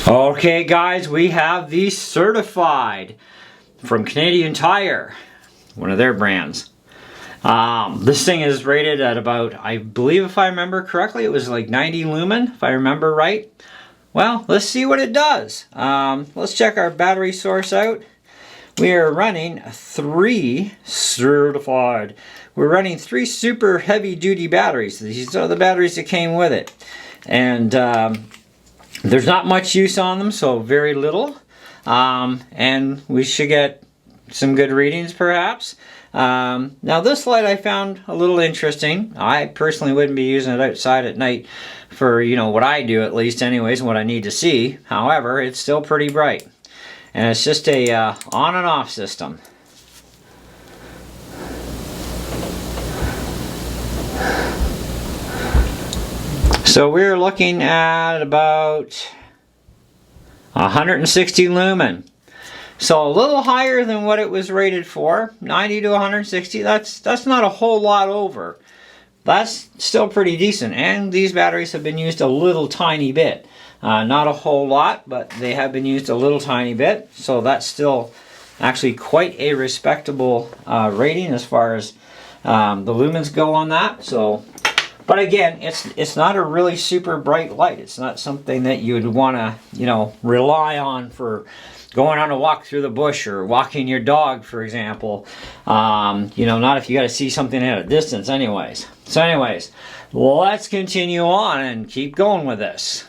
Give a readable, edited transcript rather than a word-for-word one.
Okay guys, we have the Certified from Canadian Tire, one of their brands. This thing is rated at about, I believe if I remember correctly, it was like 90 lumen, if I remember right. Well, let's see what it does. Let's check our battery source out. We are running 3 Certified. We're running 3 super heavy duty batteries. These are the batteries that came with it. And there's not much use on them, so very little. And we should get some good readings perhaps. Now this light I found a little interesting. I personally wouldn't be using it outside at night for, you know, what I do at least anyways, and what I need to see. However, it's still pretty bright. And it's just a on and off system. So we're looking at about 160 lumen. So a little higher than what it was rated for, 90 to 160. That's not a whole lot over. That's still pretty decent. And these batteries have been used a little tiny bit. Not a whole lot, but they have been used a little tiny bit. So that's still actually quite a respectable rating as far as the lumens go on that. So. But again, it's not a really super bright light. It's not something that you'd want to, you know, rely on for going on a walk through the bush or walking your dog, for example. You know, not if you got to see something at a distance anyways. So anyways, let's continue on and keep going with this.